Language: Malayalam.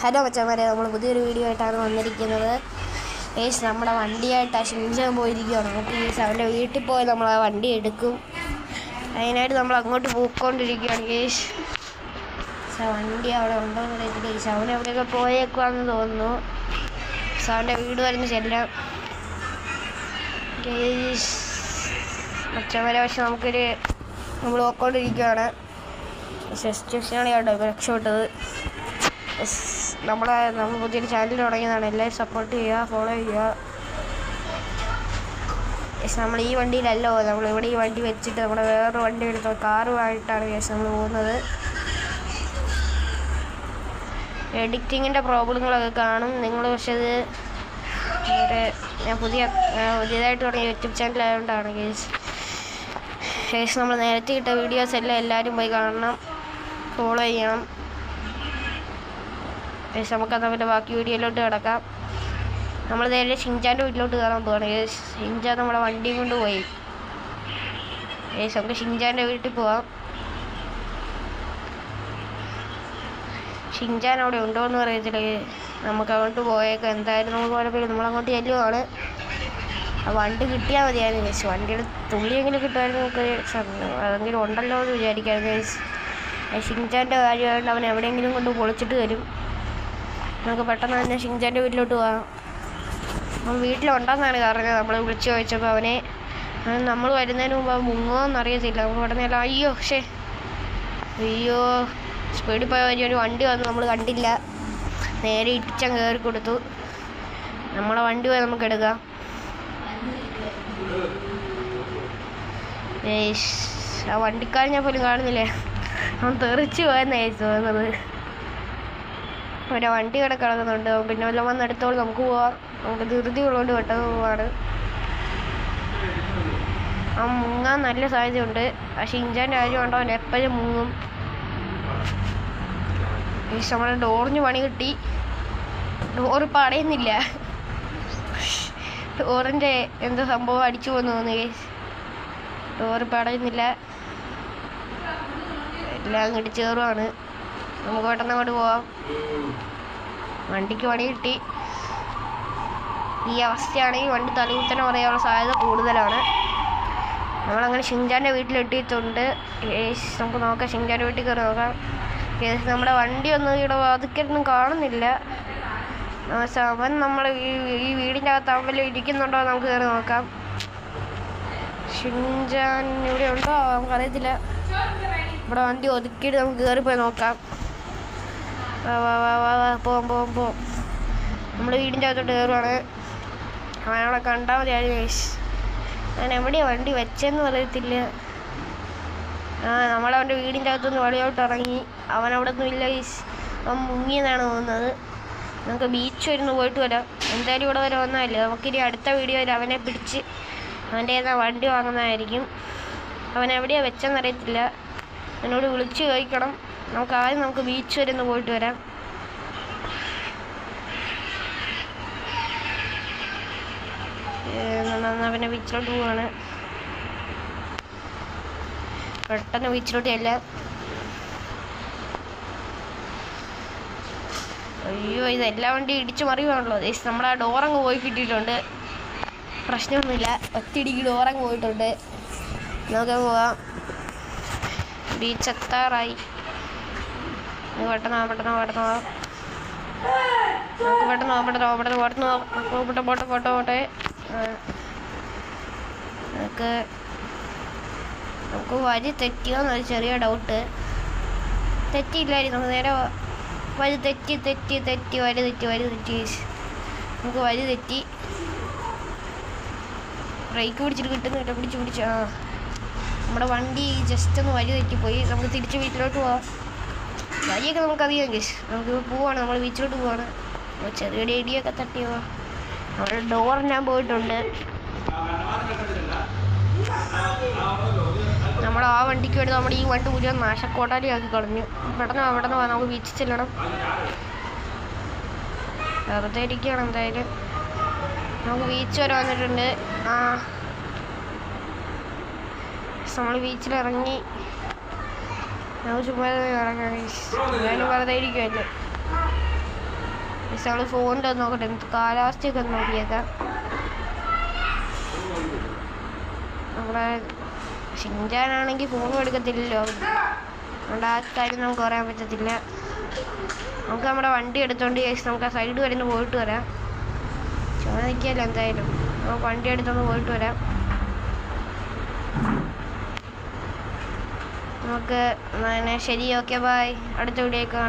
ഹലോ മച്ചന്മാരെ, നമ്മൾ പുതിയൊരു വീഡിയോ ആയിട്ടാണ് വന്നിരിക്കുന്നത്. ഏസ് നമ്മുടെ വണ്ടിയായിട്ടാണ് ഷിൻചാൻ പോയിരിക്കുകയാണ്. നമുക്ക് അവൻ്റെ വീട്ടിൽ പോയി നമ്മൾ ആ വണ്ടി എടുക്കും. അതിനായിട്ട് നമ്മൾ അങ്ങോട്ട് പോയിക്കൊണ്ടിരിക്കുകയാണ്. കേസ് വണ്ടി അവിടെ ഉണ്ടോ എന്ന് അറിയത്തില്ല. കേസ് അവൻ എവിടെയൊക്കെ പോയേക്കുവാന്ന് തോന്നുന്നു. അവൻ്റെ വീട് വരുന്ന ചെല്ലാം. കേസ് മച്ചന്മാരെ, പക്ഷെ നമ്മൾ പോയിക്കൊണ്ടിരിക്കുകയാണ്. സ്റ്റേഷനാണ് കേട്ടോ ഇപ്പോൾ രക്ഷപ്പെട്ടത്. നമ്മൾ പുതിയൊരു ചാനൽ തുടങ്ങിയതാണ്. എല്ലാവരും സപ്പോർട്ട് ചെയ്യുക, ഫോളോ ചെയ്യുക. നമ്മൾ ഈ വണ്ടിയിലല്ലോ, നമ്മളിവിടെ ഈ വണ്ടി വെച്ചിട്ട് നമ്മുടെ വേറൊരു വണ്ടി എടുത്തോ കാറുമായിട്ടാണ് നമ്മൾ പോകുന്നത്. എഡിറ്റിങ്ങിൻ്റെ പ്രോബ്ലങ്ങളൊക്കെ കാണും നിങ്ങൾ. പക്ഷെ അത് ഞാൻ പുതിയതായിട്ട് തുടങ്ങിയ യൂട്യൂബ് ചാനലായതുകൊണ്ടാണ്. കേസ് നമ്മൾ നേരത്തെ ഇട്ട വീഡിയോസ് എല്ലാം എല്ലാവരും പോയി കാണണം, ഫോളോ ചെയ്യണം. നമുക്കത് അവൻ്റെ ബാക്കി വീഡിയോയിലോട്ട് കിടക്കാം. നമ്മൾ നേരെ ഷിൻചാൻ്റെ വീട്ടിലോട്ട് കയറാൻ പോവാണ്. ഷിൻചാൻ നമ്മളെ വണ്ടിയും കൊണ്ട് പോയി. നമുക്ക് ഷിൻചാൻ്റെ വീട്ടിൽ പോവാം. ഷിൻചാൻ അവിടെ ഉണ്ടോ എന്ന് അറിയത്തില്ല. നമുക്ക് അങ്ങോട്ട് പോയേക്കാം. എന്തായാലും നമുക്ക് കുഴപ്പമില്ല, നമ്മളങ്ങോട്ട് ചെല്ലുവാണ്. ആ വണ്ടി കിട്ടിയാൽ മതിയായിരുന്നു. വണ്ടിയുടെ തുള്ളിയെങ്കിലും കിട്ടുമായിരുന്നു. നമുക്ക് അതെങ്കിലും ഉണ്ടല്ലോ എന്ന് വിചാരിക്കാമായിരുന്നു. ഷിൻചാൻ്റെ കാര്യമായിട്ട് അവൻ എവിടെയെങ്കിലും കൊണ്ട് പൊളിച്ചിട്ട് തരും. നമുക്ക് പെട്ടെന്ന് തന്നെ ഷിൻചാൻ്റെ വീട്ടിലോട്ട് പോകാം. അവൻ വീട്ടിലുണ്ടെന്നാണ് പറഞ്ഞത്. നമ്മൾ വിളിച്ച് ചോദിച്ചപ്പോൾ അവനെ നമ്മൾ വരുന്നതിന് മുമ്പ് അവൻ മുങ്ങുമോയെന്നറിയത്തില്ല. നമുക്ക് പെട്ടെന്ന് അയ്യോ സ്പീഡിൽ പോയ ഒരു വണ്ടി വന്നു, നമ്മൾ കണ്ടില്ല. നേരെ ഇടിച്ചാൽ കയറി കൊടുത്തു. നമ്മളെ വണ്ടി പോയി നമുക്ക് എടുക്കാം. ആ വണ്ടിക്കാരൻ ഞാൻ പോലും കാണുന്നില്ലേ, അവൻ തെറിച്ച് പോയെന്നായി തോന്നുന്നത്. ഒരു വണ്ടി ഇവിടെ കിടക്കുന്നുണ്ട്. പിന്നെ വല്ലതും വന്ന് എടുത്തോളം നമുക്ക് പോവാം. നമുക്ക് ധൃതി ഉള്ളതുകൊണ്ട് പെട്ടെന്ന് പോവാണ്. അവൻ മുങ്ങാൻ നല്ല സാധ്യതയുണ്ട്. ആ ഷിൻചാൻ്റെ കാര്യമുണ്ടോ, അവൻ എപ്പോഴും മുങ്ങും. നമ്മുടെ ഡോറിന് പണി കിട്ടി. ഡോറ് ഇപ്പം അടയുന്നില്ല. ഡോറിൻ്റെ എന്തോ സംഭവം അടിച്ചു പോന്ന് തോന്നുന്നു. ഡോറിപ്പോൾ അടയുന്നില്ല. എല്ലാം അങ്ങോട്ട് ചേറുവാണ്. നമുക്ക് പെട്ടെന്ന് അങ്ങോട്ട് പോവാം. വണ്ടിക്ക് പണി കിട്ടി. ഈ അവസ്ഥയാണെങ്കിൽ വണ്ടി തലകുത്തനെ പറയാനുള്ള സാധ്യത കൂടുതലാണ്. നമ്മളങ്ങനെ ഷിൻചാൻ്റെ വീട്ടിലെത്തിയിട്ടുണ്ട്. നമുക്ക് നോക്കാം, ഷിൻചാൻ്റെ വീട്ടിൽ കയറി നോക്കാം. നമ്മുടെ വണ്ടി ഒന്നും ഇവിടെ വാതിക്കലൊന്നും കാണുന്നില്ല. അവൻ നമ്മളെ ഈ വീടിൻ്റെ അകത്ത് അവൻ ഇരിക്കുന്നുണ്ടോ നമുക്ക് കയറി നോക്കാം. ഷിൻചാൻ ഇവിടെ ഉണ്ടോ നമുക്കറിയത്തില്ല. ഇവിടെ വണ്ടി ഒതുക്കിയിട്ട് നമുക്ക് കയറിപ്പോയി നോക്കാം. പോവാം. നമ്മൾ വീടിൻ്റെ അകത്തോട്ട് കയറുവാണ്. അവനവിടെ കണ്ടാൽ മതിയായിരുന്നു. ഞാൻ എവിടെയാണ് വണ്ടി വെച്ചതെന്ന് പറയത്തില്ല. നമ്മളവൻ്റെ വീടിൻ്റെ അകത്തുനിന്ന് വെളിയോട്ട് ഇറങ്ങി. അവനവിടെ ഒന്നും ഇല്ല. അവൻ മുങ്ങിയെന്നാണ് തോന്നുന്നത്. നമുക്ക് ബീച്ച് വരുന്ന് പോയിട്ട് വരാം. എന്തായാലും ഇവിടെ വരെ വന്നതല്ലേ, നമുക്കിനി അടുത്ത വീഡിയോയിൽ അവനെ പിടിച്ച് അവൻ്റെ വണ്ടി വാങ്ങുന്നതായിരിക്കും. അവൻ എവിടെയാണ് വെച്ചെന്നറിയത്തില്ല. എന്നോട് വിളിച്ച് ചോദിക്കണം. നമുക്ക് ബീച്ച് വരെ ഒന്ന് പോയിട്ട് വരാം. പിന്നെ ബീച്ചിലോട്ട് പോവാണ്. പെട്ടെന്ന് ബീച്ചിലോട്ട് അല്ല. അയ്യോ, ഇതെല്ലാ വണ്ടി ഇടിച്ചു മറിയുവാണല്ലോ. നമ്മുടെ ആ ഡോറങ്ങ് പോയി കിട്ടിയിട്ടുണ്ട്. പ്രശ്നമൊന്നുമില്ല, ഒറ്റയിടിക്ക് ഡോറങ്ങ് പോയിട്ടുണ്ട്. നമുക്ക് പോവാം. ബീച്ച് എത്താറായി. പെട്ടെന്ന് പോവാം. നമുക്ക് പെട്ടെന്ന് പോട്ടെ. നമുക്ക് വരി തെറ്റിയോന്നൊരു ചെറിയ ഡൗട്ട്. തെറ്റിയില്ലായിരുന്നു. നമുക്ക് നേരെ വരി തെറ്റി. നമുക്ക് വരി തെറ്റി. ബ്രേക്ക് പിടിച്ചിട്ട് കിട്ടുന്നില്ല. പിടിച്ച് നമ്മുടെ വണ്ടി ജസ്റ്റ് ഒന്ന് വരി തെറ്റിപ്പോയി. നമുക്ക് തിരിച്ച് വീട്ടിലോട്ട് പോവാം. വരിയൊക്കെ നമുക്കറിയാം. നമുക്ക് പോവാണ്. നമ്മൾ ബീച്ചിലോട്ട് പോവാണ്. ചെറിയ ഇടിയൊക്കെ തട്ടിയോ. അവിടെ ഡോർ ഞാൻ പോയിട്ടുണ്ട്. നമ്മൾ ആ വണ്ടിക്ക് വേണ്ടി നമ്മുടെ ഈ വണ്ടി മുഴുവൻ നാശക്കോട്ടാലിയാക്കി കളഞ്ഞു. പെട്ടെന്ന് അവിടെ നിന്ന് നമുക്ക് ബീച്ചിൽ ചെല്ലണം. വെറുതെ ഇരിക്കുകയാണ്. എന്തായാലും നമുക്ക് ബീച്ച് വരെ വന്നിട്ടുണ്ട്. നമ്മൾ ബീച്ചിലിറങ്ങി. നമുക്ക് ചുമ്മാ ഇറങ്ങാം. ഞാനും വെറുതെ ഇരിക്കുമല്ലോ. നമ്മൾ ഫോണിൽ നോക്കട്ടെ, കാലാവസ്ഥയൊക്കെ ഒന്ന് നോക്കിയേക്കാം. നമ്മുടെ ഷിൻചാനാണെങ്കിൽ ഫോണും എടുക്കത്തില്ലല്ലോ, അതുകൊണ്ട് ആ കാര്യം നമുക്ക് പറയാൻ പറ്റത്തില്ല. നമുക്ക് നമ്മുടെ വണ്ടി എടുത്തോണ്ട് നമുക്ക് ആ സൈഡ് വരെ ഒന്ന് പോയിട്ട് വരാം. ചോദിക്കല്ലോ എന്തായാലും നമുക്ക് വണ്ടി എടുത്തൊന്ന് പോയിട്ട് വരാം. നമുക്ക് ശരി, ഓക്കെ, ബൈ. അടുത്ത വീഡിയോ